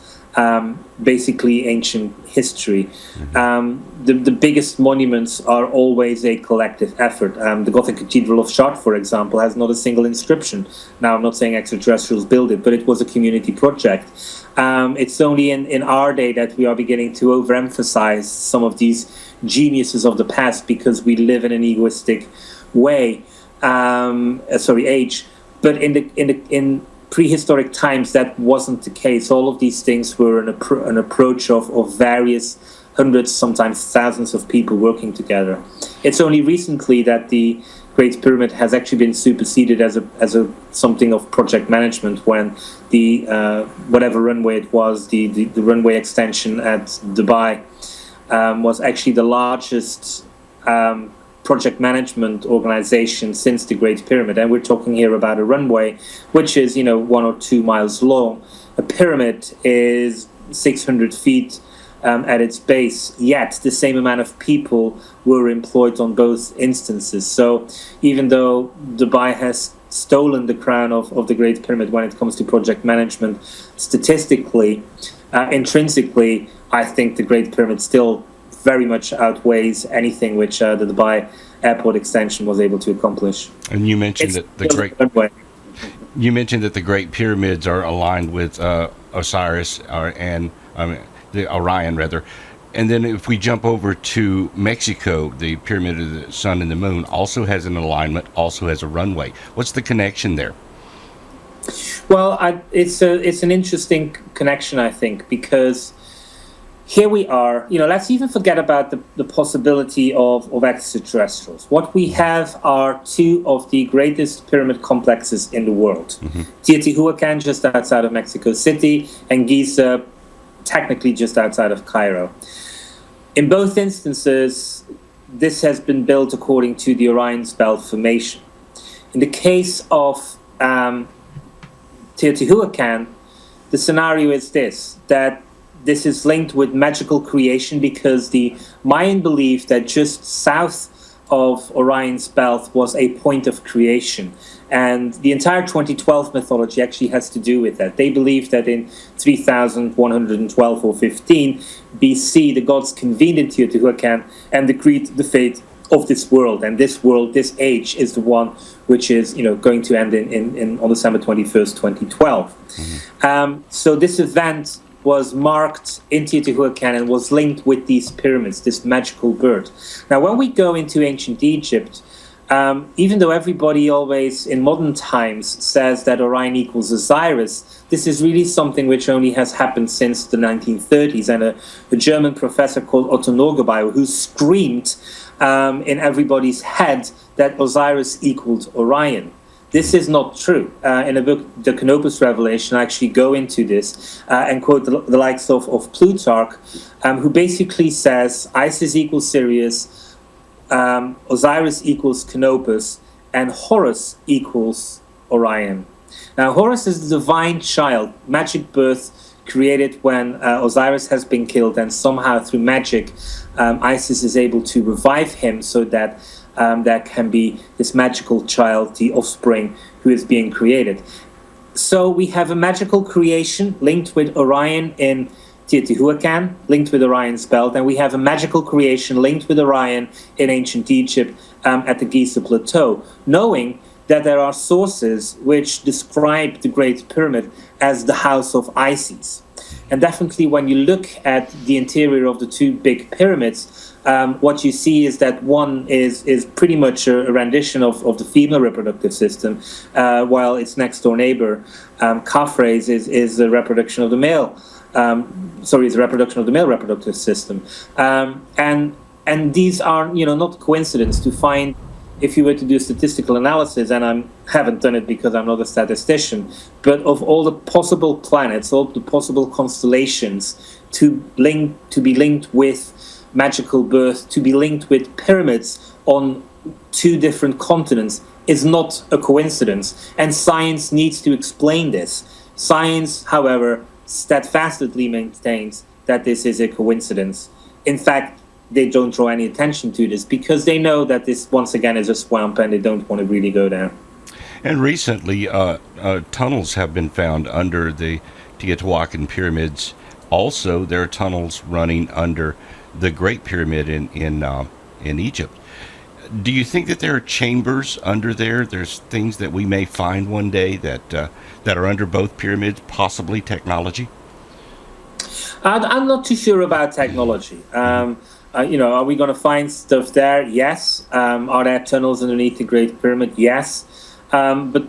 basically ancient history. The biggest monuments are always a collective effort. The Gothic Cathedral of Chartres, for example, has not a single inscription. Now, I'm not saying extraterrestrials built it, but it was a community project. It's only in our day that we are beginning to overemphasize some of these geniuses of the past because we live in an egoistic way, age. But in prehistoric times, that wasn't the case. All of these things were an approach of various hundreds, sometimes thousands of people working together. It's only recently that the Great Pyramid has actually been superseded as a something of project management when the whatever runway it was, the runway extension at Dubai was actually the largest project management organization since the Great Pyramid. And we're talking here about a runway which is 1 or 2 miles long. A pyramid is 600 feet at its base, yet the same amount of people were employed on both instances. So even though Dubai has stolen the crown of the Great Pyramid when it comes to project management. Statistically, intrinsically, I think the Great Pyramid still very much outweighs anything which the Dubai Airport extension was able to accomplish. And you mentioned that the Great Pyramids are aligned with Osiris the Orion rather. And then if we jump over to Mexico, the Pyramid of the Sun and the Moon also has an alignment, also has a runway. What's the connection there? Well, it's an interesting connection, I think, because here we are. Let's even forget about the possibility of extraterrestrials. What we have are two of the greatest pyramid complexes in the world. Teotihuacan, just outside of Mexico City, and Giza, technically just outside of Cairo. In both instances, this has been built according to the Orion's Belt formation. In the case of Teotihuacan, the scenario is that this is linked with magical creation, because the Mayan believed that just south of Orion's Belt was a point of creation. And the entire 2012 mythology actually has to do with that. They believe that in 3112 or 15 BC, the gods convened in Teotihuacan and decreed the fate of this world. And this world, this age, is the one which is going to end on December 21st, 2012. So this event was marked in Teotihuacan and was linked with these pyramids, this magical bird. Now, when we go into ancient Egypt, even though everybody always in modern times says that Orion equals Osiris, this is really something which only has happened since the 1930s. And a German professor called Otto Norgebauer, who screamed in everybody's head that Osiris equaled Orion. This is not true. In the book, The Canopus Revelation, I actually go into this and quote the likes of Plutarch, who basically says Isis equals Sirius, Osiris equals Canopus, and Horus equals Orion. Now, Horus is the divine child, magic birth, created when Osiris has been killed, and somehow through magic, Isis is able to revive him so that there can be this magical child, the offspring, who is being created. So we have a magical creation linked with Orion in Teotihuacan, linked with Orion's Belt, and we have a magical creation linked with Orion in ancient Egypt at the Giza Plateau, knowing that there are sources which describe the Great Pyramid as the house of Isis. And definitely when you look at the interior of the two big pyramids, what you see is that one is pretty much a rendition of the female reproductive system, while its next door neighbor, Khafre's, is a reproduction of the male. It's a reproduction of the male reproductive system. And these are, not coincidence to find. If you were to do a statistical analysis, and I haven't done it because I'm not a statistician, but of all the possible planets, all the possible constellations to be linked with magical birth, to be linked with pyramids on two different continents, is not a coincidence. And science needs to explain this. Science, however, steadfastly maintains that this is a coincidence. In fact, they don't draw any attention to this because they know that this, once again, is a swamp and they don't want to really go there. And recently, tunnels have been found under the Teotihuacan pyramids. Also, there are tunnels running under the Great Pyramid in Egypt. Do you think that there are chambers under there? There's things that we may find one day that are under both pyramids, possibly technology? I'm not too sure about technology. Are we going to find stuff there? Yes. Are there tunnels underneath the Great Pyramid? Yes. But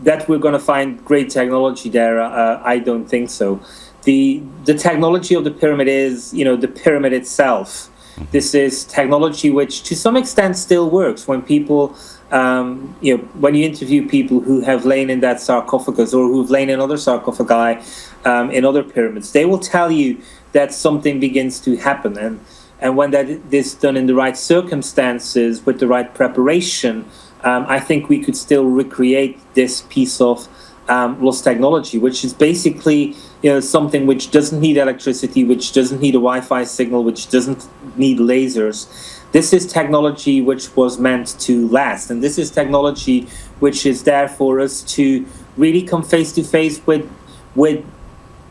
that we're going to find great technology there, I don't think so. The technology of the pyramid is, the pyramid itself. This is technology which, to some extent, still works. When people, when you interview people who have lain in that sarcophagus or who've lain in other sarcophagi in other pyramids, they will tell you that something begins to happen. And when that is done in the right circumstances, with the right preparation, I think we could still recreate this piece of lost technology, which is basically something which doesn't need electricity, which doesn't need a Wi-Fi signal, which doesn't need lasers. This is technology which was meant to last, and this is technology which is there for us to really come face to face with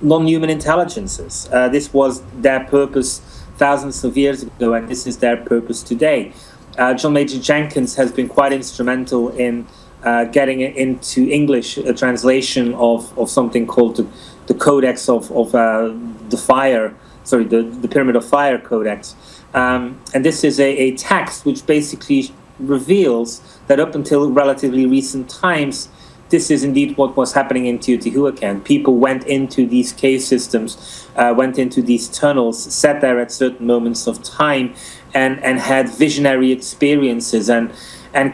non-human intelligences. This was their purpose thousands of years ago, and this is their purpose today. John Major Jenkins has been quite instrumental in getting it into English, a translation of something called the Codex of the Fire, the Pyramid of Fire Codex. And this is a text which basically reveals that up until relatively recent times, this is indeed what was happening in Teotihuacan. People went into these cave systems, went into these tunnels, sat there at certain moments of time, and had visionary experiences, and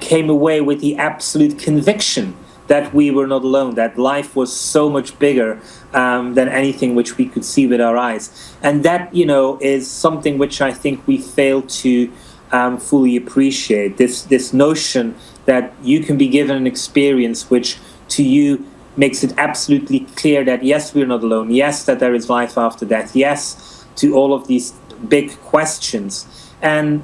came away with the absolute conviction that we were not alone, that life was so much bigger than anything which we could see with our eyes. And that, is something which I think we fail to fully appreciate. This notion that you can be given an experience which to you makes it absolutely clear that yes, we're not alone, yes, that there is life after death, yes, to all of these big questions. And,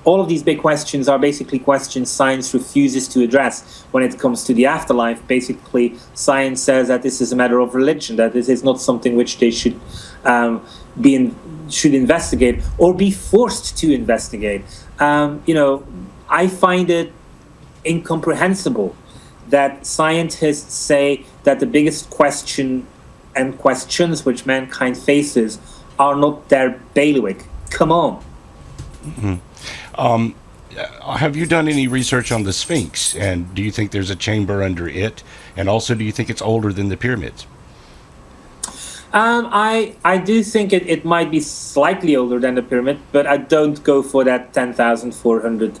all of these big questions are basically questions science refuses to address. When it comes to the afterlife, basically science says that this is a matter of religion, that this is not something which they should should investigate or be forced to investigate. I find it incomprehensible that scientists say that the biggest question and questions which mankind faces are not their bailiwick. Come on. Mm-hmm. Have you done any research on the Sphinx? And do you think there's a chamber under it? And also, do you think it's older than the pyramids? I do think it might be slightly older than the pyramid, but I don't go for that 10,400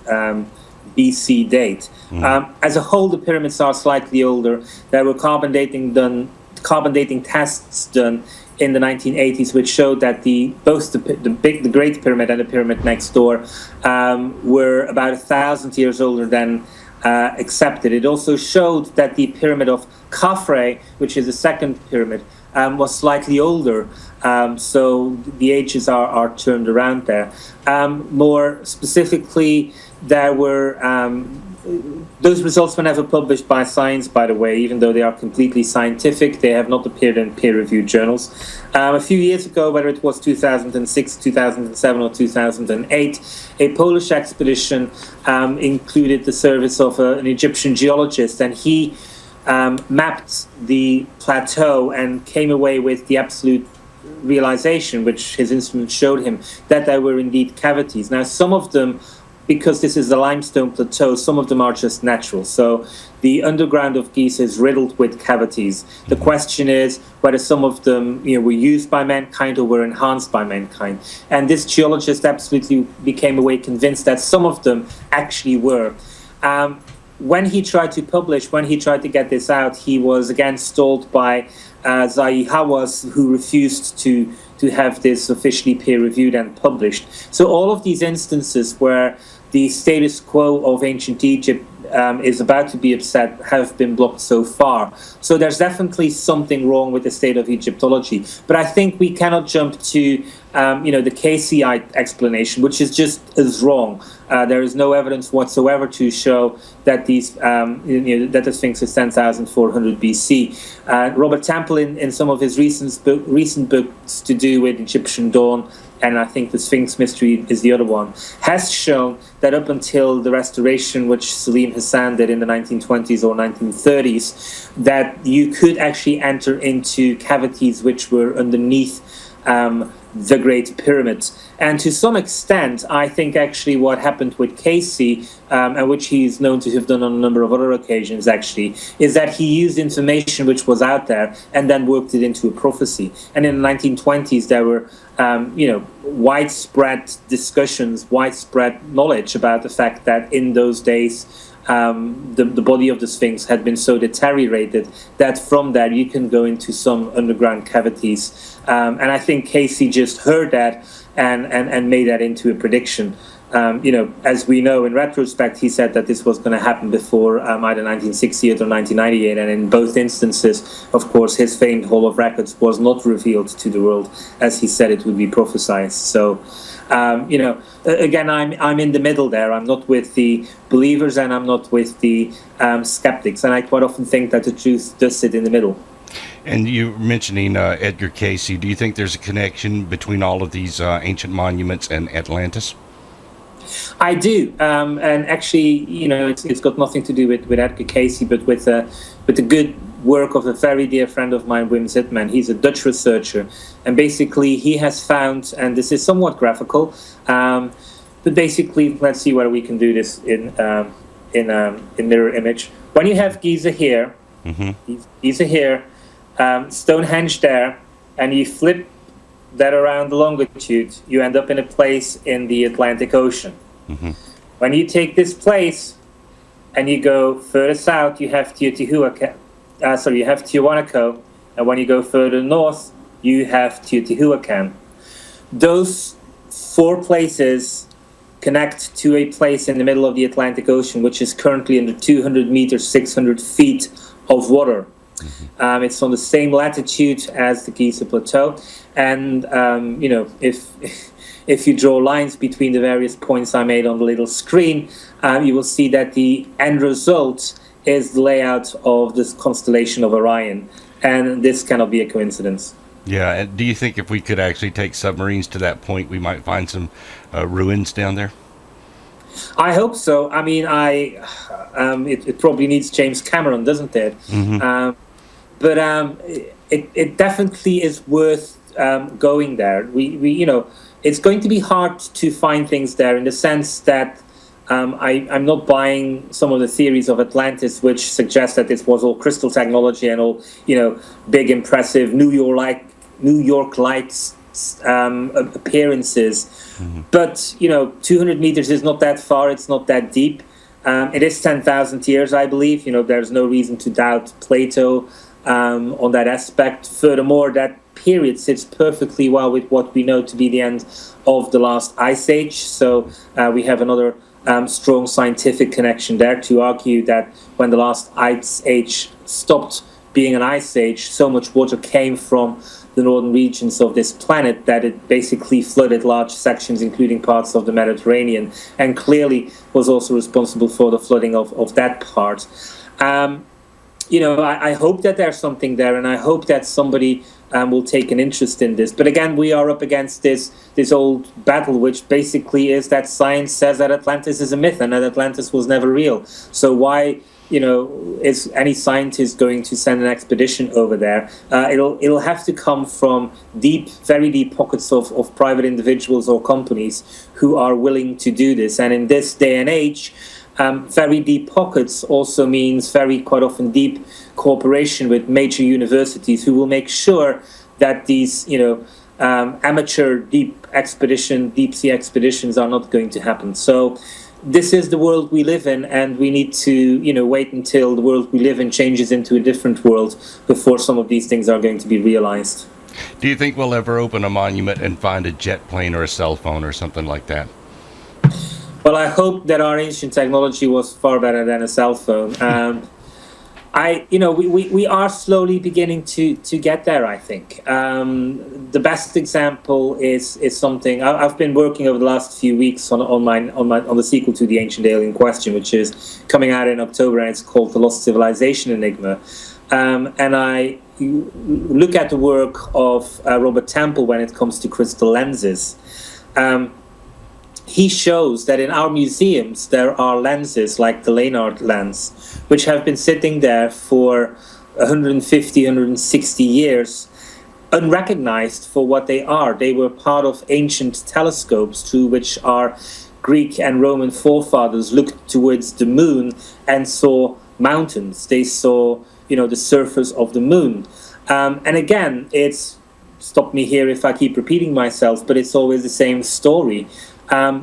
BC date. As a whole, the pyramids are slightly older. There were carbon dating tests done in the 1980s, which showed that both the Great Pyramid and the pyramid next door were about 1,000 years older than accepted. It also showed that the pyramid of Khafre, which is the second pyramid, was slightly older. So the ages are turned around there. More specifically, there were those results were never published by science, by the way, even though they are completely scientific. They have not appeared in peer-reviewed journals. A few years ago, whether it was 2006, 2007, or 2008, a Polish expedition included the service of an Egyptian geologist, and he mapped the plateau and came away with the absolute realization, which his instrument showed him, that there were indeed cavities. Now, some of them, because this is a limestone plateau, some of them are just natural. So the underground of Giza is riddled with cavities. The question is whether some of them were used by mankind or were enhanced by mankind. And this geologist absolutely became away convinced that some of them actually were. When he tried to publish, when he tried to get this out, he was again stalled by Zahi Hawass, who refused to have this officially peer-reviewed and published. So all of these instances where the status quo of ancient Egypt is about to be upset have been blocked so far. So there's definitely something wrong with the state of Egyptology. But I think we cannot jump to the Casey explanation, which is just as wrong. There is no evidence whatsoever to show that that the Sphinx is 10,400 BC. Robert Temple, in some of his recent books to do with Egyptian dawn, and I think the Sphinx mystery is the other one, has shown that up until the restoration, which Salim Hassan did in the 1920s or 1930s, that you could actually enter into cavities which were underneath the Great Pyramid. And to some extent, I think actually what happened with Casey, and which he's known to have done on a number of other occasions actually, is that he used information which was out there and then worked it into a prophecy. And in the 1920s, there were widespread discussions, widespread knowledge about the fact that in those days, the body of the Sphinx had been so deteriorated that from there you can go into some underground cavities. And I think Casey just heard that and made that into a prediction. as we know in retrospect, he said that this was going to happen before either 1968 or 1998, and in both instances, of course, his famed Hall of Records was not revealed to the world as he said it would be prophesied. So, again, I'm in the middle there. I'm not with the believers, and I'm not with the skeptics, and I quite often think that the truth does sit in the middle. And you mentioning Edgar Cayce, do you think there's a connection between all of these ancient monuments and Atlantis? I do, and actually, it's got nothing to do with Edgar Cayce, but with the good work of a very dear friend of mine, Wim Zitman. He's a Dutch researcher, and basically he has found, and this is somewhat graphical, but basically, let's see whether we can do this in mirror image. When you have Giza here, Giza here, Stonehenge there, and you flip that around the longitude, you end up in a place in the Atlantic Ocean. When you take this place and you go further south, you have Tiwanaku, and when you go further north, you have Teotihuacan. Those four places connect to a place in the middle of the Atlantic Ocean, which is currently under 200 meters, 600 feet of water. It's on the same latitude as the Giza Plateau, and if you draw lines between the various points I made on the little screen, you will see that the end result is the layout of this constellation of Orion, and this cannot be a coincidence. Yeah, and do you think if we could actually take submarines to that point, we might find some ruins down there? I hope so. I mean, it probably needs James Cameron, doesn't it? But it definitely is worth going there. It's going to be hard to find things there in the sense that I'm not buying some of the theories of Atlantis, which suggest that this was all crystal technology and all, big, impressive New York-like appearances. But 200 meters is not that far. It's not that deep. It is 10,000 years, I believe. There's no reason to doubt Plato on that aspect. Furthermore, that period sits perfectly well with what we know to be the end of the last ice age. So we have another strong scientific connection there to argue that when the last ice age stopped being an ice age, so much water came from the northern regions of this planet that it basically flooded large sections, including parts of the Mediterranean, and clearly was also responsible for the flooding of that part. I hope that there's something there, and I hope that somebody will take an interest in this. But again, we are up against this old battle, which basically is that science says that Atlantis is a myth and that Atlantis was never real. So why is any scientist going to send an expedition over there? It'll have to come from very deep pockets of private individuals or companies who are willing to do this. And in this day and age, very deep pockets also means quite often deep cooperation with major universities who will make sure that these amateur deep sea expeditions are not going to happen. So this is the world we live in, and we need to wait until the world we live in changes into a different world before some of these things are going to be realized. Do you think we'll ever open a monument and find a jet plane or a cell phone or something like that? Well, I hope that our ancient technology was far better than a cell phone. We are slowly beginning to get there, I think. The best example is something I've been working over the last few weeks on the sequel to The Ancient Alien Question, which is coming out in October, and it's called The Lost Civilization Enigma. And I look at the work of Robert Temple when it comes to crystal lenses. He shows that in our museums there are lenses like the Leonard lens, which have been sitting there for 150, 160 years, unrecognized for what they are. They were part of ancient telescopes through which our Greek and Roman forefathers looked towards the moon and saw mountains. They saw, the surface of the moon. And again, stop me here if I keep repeating myself, but it's always the same story.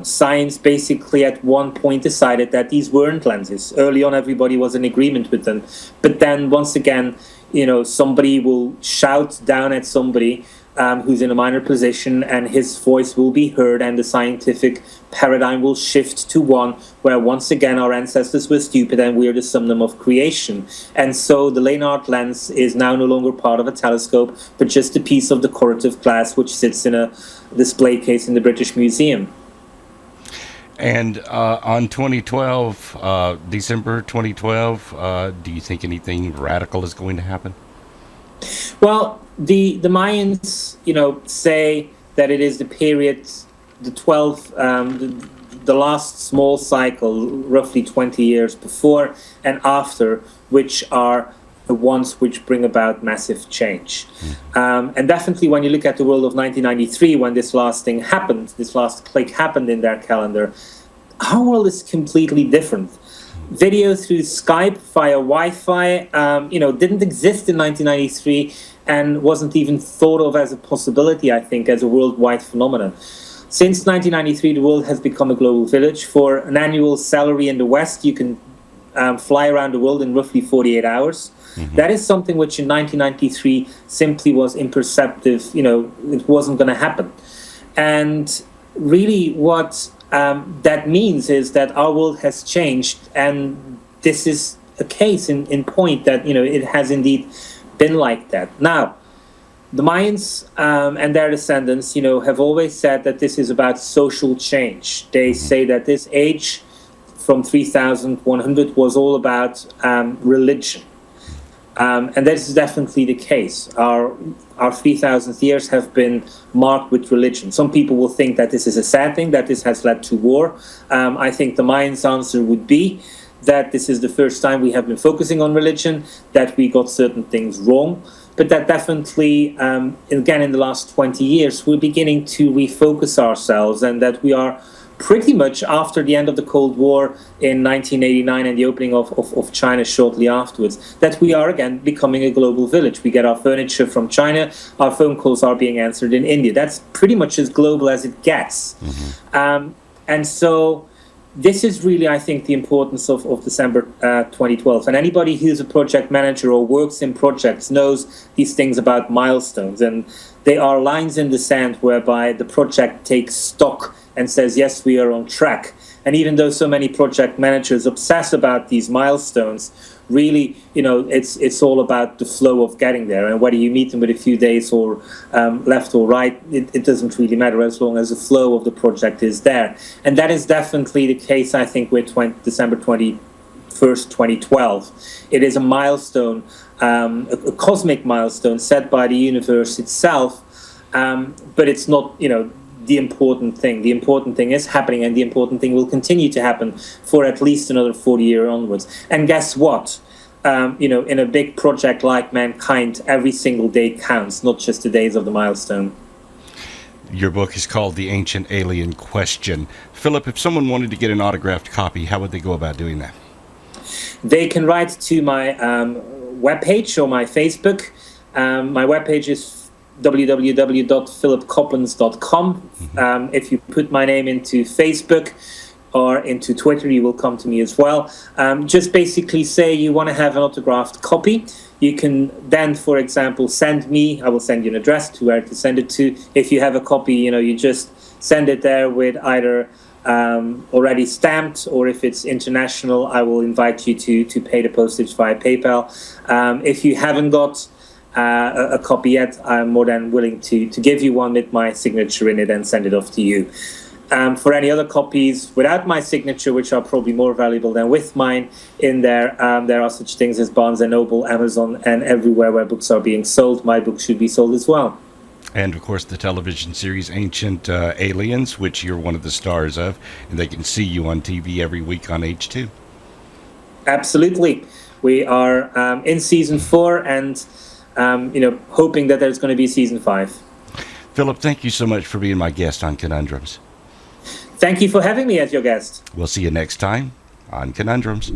Science basically at one point decided that these weren't lenses. Early on, everybody was in agreement with them. But then once again, somebody will shout down at somebody who's in a minor position, and his voice will be heard, and the scientific paradigm will shift to one where once again our ancestors were stupid and we're the summum of creation. And so the Leonard lens is now no longer part of a telescope, but just a piece of decorative glass which sits in a display case in the British Museum. And on 2012, December 2012, do you think anything radical is going to happen? Well, the Mayans, say that it is the period, the last small cycle, roughly 20 years before and after, which are the ones which bring about massive change. And definitely when you look at the world of 1993, when this last thing happened, this last click happened in their calendar, our world is completely different. Video through Skype via Wi-Fi, didn't exist in 1993 and wasn't even thought of as a possibility, I think, as a worldwide phenomenon. Since 1993, the world has become a global village. For an annual salary in the West, you can fly around the world in roughly 48 hours. That is something which in 1993 simply was imperceptive. It wasn't going to happen. And really what that means is that our world has changed, and this is a case in point that, it has indeed been like that. Now, the Mayans and their descendants, have always said that this is about social change. They say that this age from 3100 was all about religion. And that is definitely the case. Our 3,000 years have been marked with religion. Some people will think that this is a sad thing, that this has led to war. I think the Mayans' answer would be that this is the first time we have been focusing on religion, that we got certain things wrong, but that definitely, again, in the last 20 years, we're beginning to refocus ourselves, and that we are pretty much after the end of the Cold War in 1989 and the opening of China shortly afterwards, that we are again becoming a global village. We get our furniture from China, our phone calls are being answered in India. That's pretty much as global as it gets. And so this is really, I think, the importance of December 2012. And anybody who's a project manager or works in projects knows these things about milestones. And they are lines in the sand whereby the project takes stock and says, yes, we are on track. And even though so many project managers obsess about these milestones, really, it's all about the flow of getting there. And whether you meet them with a few days or left or right, it doesn't really matter as long as the flow of the project is there. And that is definitely the case, I think, with December 21st, 2012. It is a milestone, a cosmic milestone set by the universe itself, but it's not, the important thing. The important thing is happening, and the important thing will continue to happen for at least another 40 years onwards. And guess what? In a big project like mankind, every single day counts, not just the days of the milestone. Your book is called The Ancient Alien Question. Philip, if someone wanted to get an autographed copy, how would they go about doing that? They can write to my webpage or my Facebook. My webpage is www.philipcoppens.com. If you put my name into Facebook or into Twitter, you will come to me as well. Just basically say you want to have an autographed copy. You can then, for example, send me. I will send you an address to where to send it to. If you have a copy, you just send it there with either already stamped, or if it's international, I will invite you to pay the postage via PayPal. If you haven't got a copy yet, I'm more than willing to give you one with my signature in it and send it off to you. For any other copies without my signature, which are probably more valuable than with mine in there are such things as Barnes & Noble, Amazon, and everywhere where books are being sold. My book should be sold as well. And, of course, the television series Ancient Aliens, which you're one of the stars of, and they can see you on TV every week on H2. Absolutely. We are in Season 4 and hoping that there's going to be Season 5. Philip, thank you so much for being my guest on Conundrums. Thank you for having me as your guest. We'll see you next time on Conundrums.